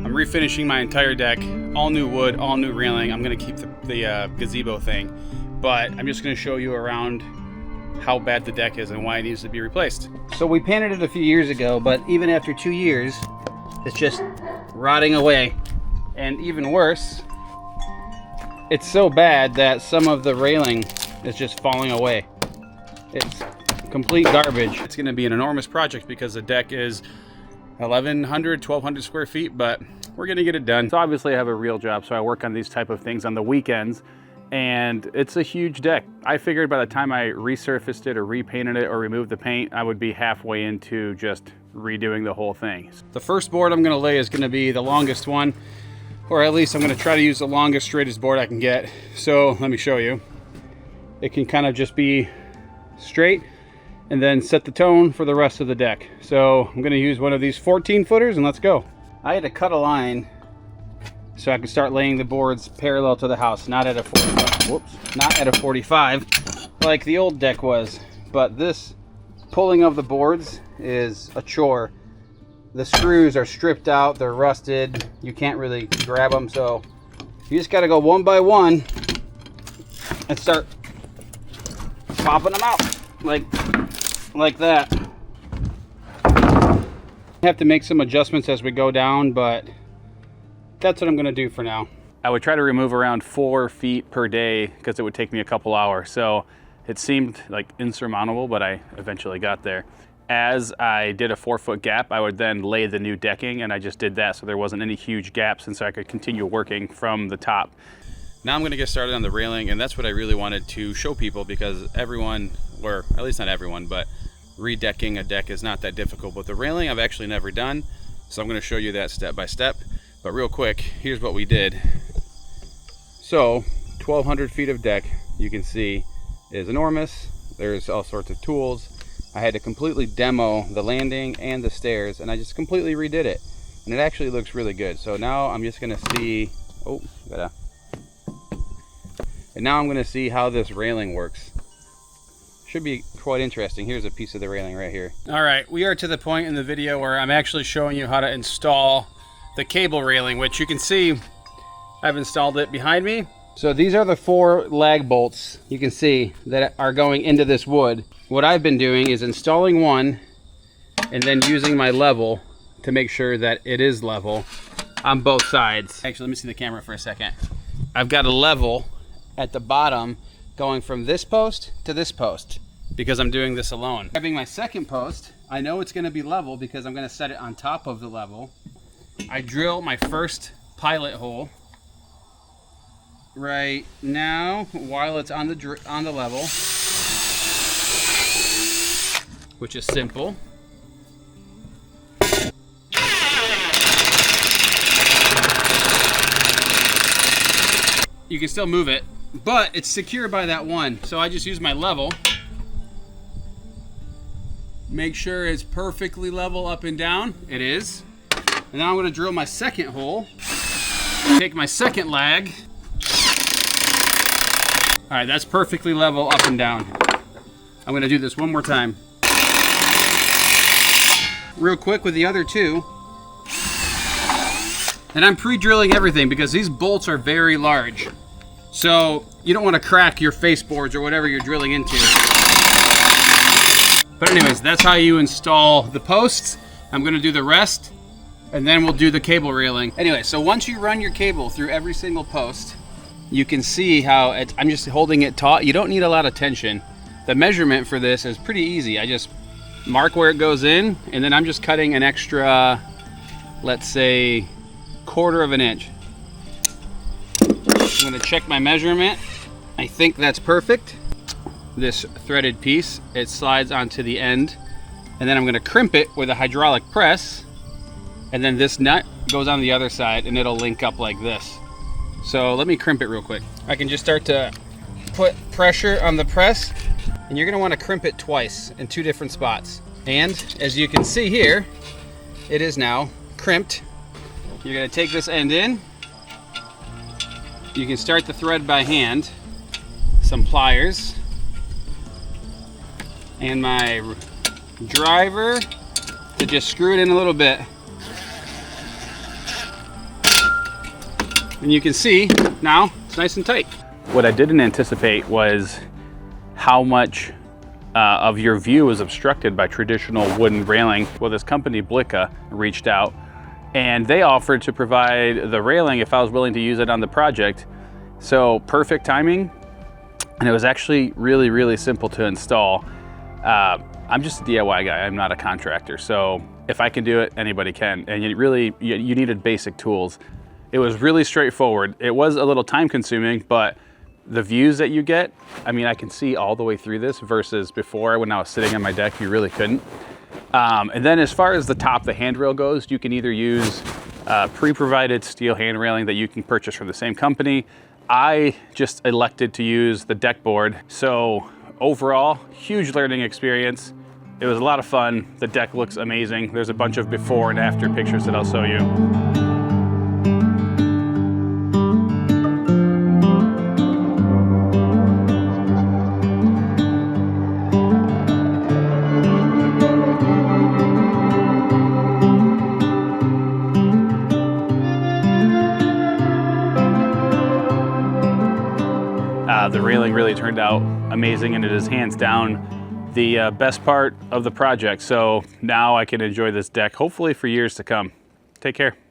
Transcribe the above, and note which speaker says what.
Speaker 1: I'm refinishing my entire deck, all new wood, all new railing. I'm gonna keep the gazebo thing, but I'm just gonna show you around how bad the deck is and why it needs to be replaced. So we painted it a few years ago, but even after 2 years, it's just rotting away. And even worse, it's so bad that some of the railing is just falling away. It's complete garbage. It's gonna be an enormous project because the deck is 1,100, 1,200 square feet, but we're gonna get it done. So obviously I have a real job, so I work on these type of things on the weekends, and it's a huge deck. I figured by the time I resurfaced it or repainted it or removed the paint, I would be halfway into just redoing the whole thing. The first board I'm gonna lay is gonna be the longest one, or at least I'm gonna try to use the longest, straightest board I can get. So let me show you. It can kind of just be straight and then set the tone for the rest of the deck. So I'm gonna use one of these 14 footers and let's go. I had to cut a line so I could start laying the boards parallel to the house, not at a 45, whoops, not at a 45 like the old deck was. But this pulling of the boards is a chore. The screws are stripped out, they're rusted, you can't really grab them, so you just gotta go one by one and start popping them out like that. I have to make some adjustments as we go down, but that's what I'm gonna do for now. I would try to remove around 4 feet per day because it would take me a couple hours. So it seemed like insurmountable, but I eventually got there. As I did a 4-foot gap, I would then lay the new decking, and I just did that so there wasn't any huge gaps, and so I could continue working from the top. Now I'm gonna get started on the railing, and that's what I really wanted to show people, because everyone, or at least not everyone, but redecking a deck is not that difficult. But the railing I've actually never done, so I'm gonna show you that step by step. But real quick, here's what we did. So 1,200 feet of deck, you can see, is enormous. There's all sorts of tools. I had to completely demo the landing and the stairs, and I just completely redid it. And it actually looks really good. So now I'm just gonna see, and now I'm gonna see how this railing works. Should be quite interesting. Here's a piece of the railing right here. All right, we are to the point in the video where I'm actually showing you how to install the cable railing, which you can see I've installed it behind me. So these are the 4 lag bolts you can see that are going into this wood. What I've been doing is installing one and then using my level to make sure that it is level on both sides. Actually, let me see the camera for a second. I've got a level at the bottom going from this post to this post because I'm doing this alone. Having my second post, I know it's gonna be level because I'm gonna set it on top of the level. I drill my first pilot hole right now while it's on the level, which is simple. You can still move it, but it's secure by that one. So I just use my level. Make sure it's perfectly level up and down. It is. And now I'm gonna drill my second hole. Take my second lag. All right, that's perfectly level up and down. I'm gonna do this one more time. Real quick with the other 2. And I'm pre-drilling everything because these bolts are very large. So you don't want to crack your faceboards or whatever you're drilling into. But anyways, that's how you install the posts. I'm gonna do the rest and then we'll do the cable railing. Anyway, so once you run your cable through every single post, you can see how I'm just holding it taut. You don't need a lot of tension. The measurement for this is pretty easy. I just mark where it goes in, and then I'm just cutting an extra, let's say, 1/4 of an inch. I'm gonna check my measurement. I think that's perfect. This threaded piece, it slides onto the end, and then I'm gonna crimp it with a hydraulic press, and then this nut goes on the other side and it'll link up like this. So let me crimp it real quick. I can just start to put pressure on the press, and you're gonna wanna crimp it twice in 2 different spots. And as you can see here, it is now crimped. You're gonna take this end in. You can start the thread by hand, some pliers, and my driver to just screw it in a little bit. And you can see now it's nice and tight. What I didn't anticipate was how much of your view is obstructed by traditional wooden railing. Well, this company BLIKA reached out and they offered to provide the railing if I was willing to use it on the project. So perfect timing, and it was actually really, really simple to install. I'm just a DIY guy, I'm not a contractor, so if I can do it, anybody can. And you needed basic tools. It was really straightforward. It was a little time consuming, but the views that you get, I mean, I can see all the way through this versus before when I was sitting on my deck, you really couldn't. And then as far as the top, the handrail goes, you can either use pre-provided steel hand railing that you can purchase from the same company. I just elected to use the deck board. So overall, huge learning experience. It was a lot of fun. The deck looks amazing. There's a bunch of before and after pictures that I'll show you. The railing really turned out amazing, and it is hands down the best part of the project. So now I can enjoy this deck hopefully for years to come. Take care.